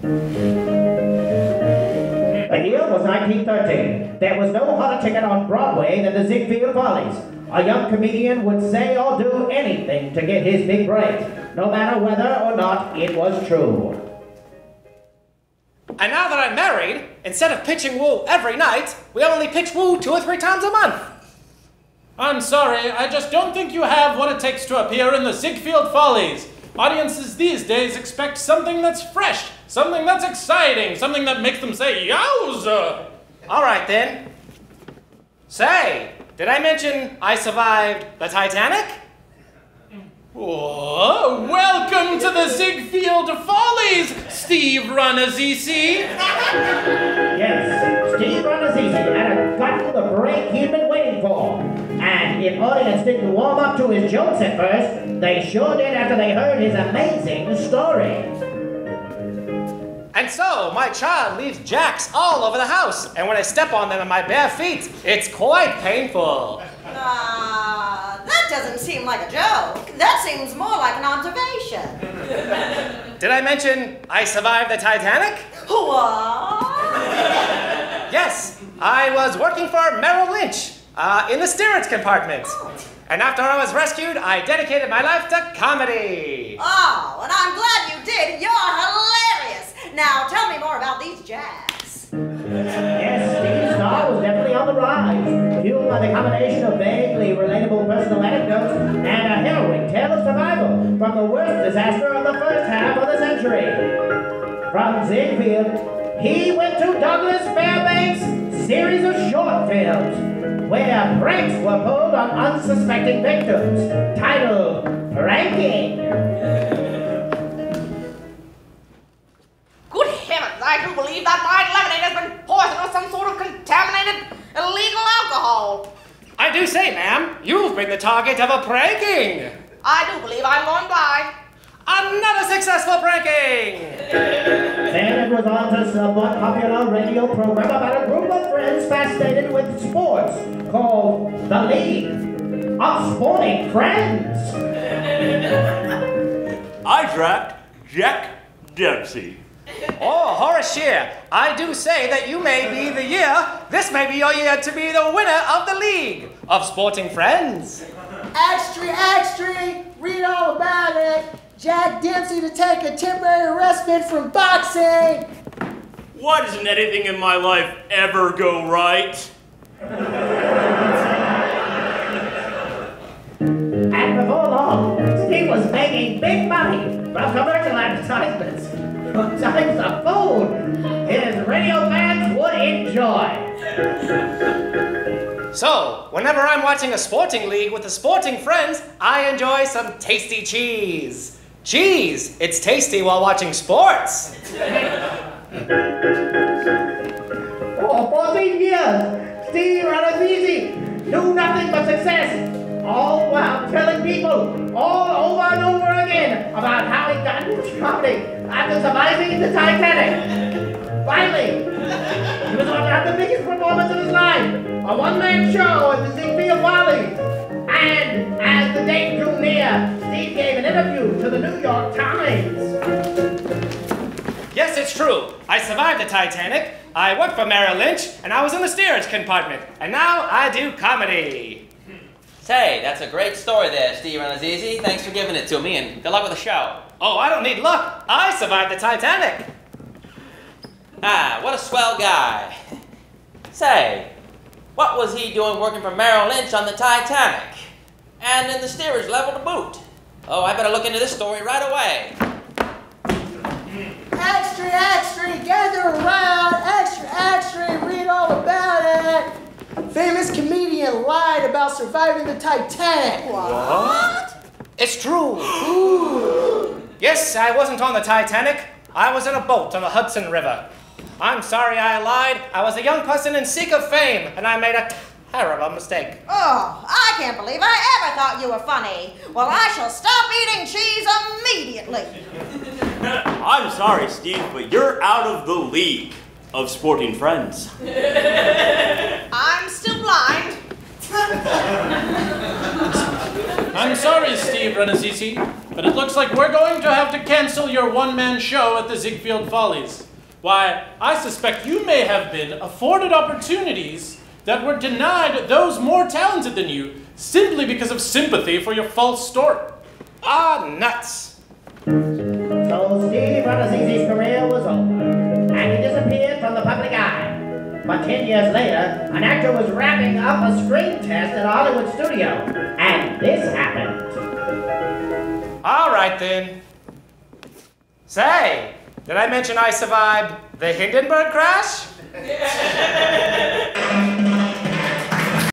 The year was 1913. There was no hotter ticket on Broadway than the Ziegfeld Follies. A young comedian would say or do anything to get his big break, no matter whether or not it was true. And now that I'm married, instead of pitching wool every night, we only pitch wool 2 or 3 times a month. I'm sorry, I just don't think you have what it takes to appear in the Ziegfeld Follies. Audiences these days expect something that's fresh, something that's exciting, something that makes them say, yowza! All right, then. Say, did I mention I survived the Titanic? Whoa, welcome to the Ziegfeld Follies, Steve Rannazzisi! Yes, Steve Rannazzisi had gotten the break he'd been waiting for. And if audience didn't warm up to his jokes at first, they sure did after they heard his amazing story. And so, my child leaves jacks all over the house, and when I step on them in my bare feet, it's quite painful. That doesn't seem like a joke. That seems more like an observation. Did I mention I survived the Titanic? What? Yes, I was working for Merrill Lynch in the steerage compartment. And after I was rescued, I dedicated my life to comedy. Oh, and I'm glad you did. You're hilarious. Now, tell me more about these jacks. Yes, Steve's star was definitely on the rise, fueled by the combination of vaguely relatable personal anecdotes and a harrowing tale of survival from the worst disaster of the first half of the century. From Ziegfeld, he went to Douglas Fairbanks' series of short films, where pranks were pulled on unsuspecting victims, titled Pranking. Good heavens, I do believe that my lemonade has been poisoned with some sort of contaminated illegal alcohol. I do say, ma'am, you've been the target of a pranking. I do believe I'm going blind. Another successful pranking! Then it was on to a somewhat popular radio program about a group of friends fascinated with sports called The League of Sporting Friends. I draft Jack Dempsey. Oh, Horace Shear, I do say that you may be the year, this may be your year to be the winner of the League of Sporting Friends. Extra, read all about it. Jack Dempsey to take a temporary respite from boxing. Why doesn't anything in my life ever go right? And before long, Steve was making big money from commercial advertisements. Types of food his radio fans would enjoy. So, whenever I'm watching a sporting league with the sporting friends, I enjoy some tasty cheese. Cheese! It's tasty while watching sports. For 14 years, Steve Rannazzisi knew nothing but success, all while telling people all over and over again about how he got into comedy after surviving the Titanic. Finally, he was about to have the biggest performance of his life, a one-man show at the Ziegfeld Follies. And as the date drew near, Steve gave an interview to the New York Times. Yes, it's true. I survived the Titanic, I worked for Merrill Lynch, and I was in the steerage compartment. And now I do comedy. Say, that's a great story there, Steve Rannazzisi. Thanks for giving it to me, and good luck with the show. Oh, I don't need luck. I survived the Titanic. Ah, what a swell guy. Say, what was he doing working for Merrill Lynch on the Titanic? And in the steerage level to boot? Oh, I better look into this story right away. Extra, gather around. Extra, read all about it. Famous comedian lied about surviving the Titanic. What? It's true. Yes, I wasn't on the Titanic. I was in a boat on the Hudson River. I'm sorry I lied. I was a young person in seek of fame, and I made a terrible mistake. Oh, I can't believe I ever thought you were funny. Well, I shall stop eating cheese immediately. I'm sorry, Steve, but you're out of the League of Sporting Friends. I'm still blind. I'm sorry, Steve Rannazzisi, but it looks like we're going to have to cancel your one-man show at the Ziegfeld Follies. Why, I suspect you may have been afforded opportunities that were denied those more talented than you simply because of sympathy for your false story. Ah, nuts! So Steve Rannazzisi's career was over, and he disappeared from the public eye. But 10 years later, an actor was wrapping up a screen test at a Hollywood studio, and this happened. All right, then. Say, did I mention I survived the Hindenburg crash?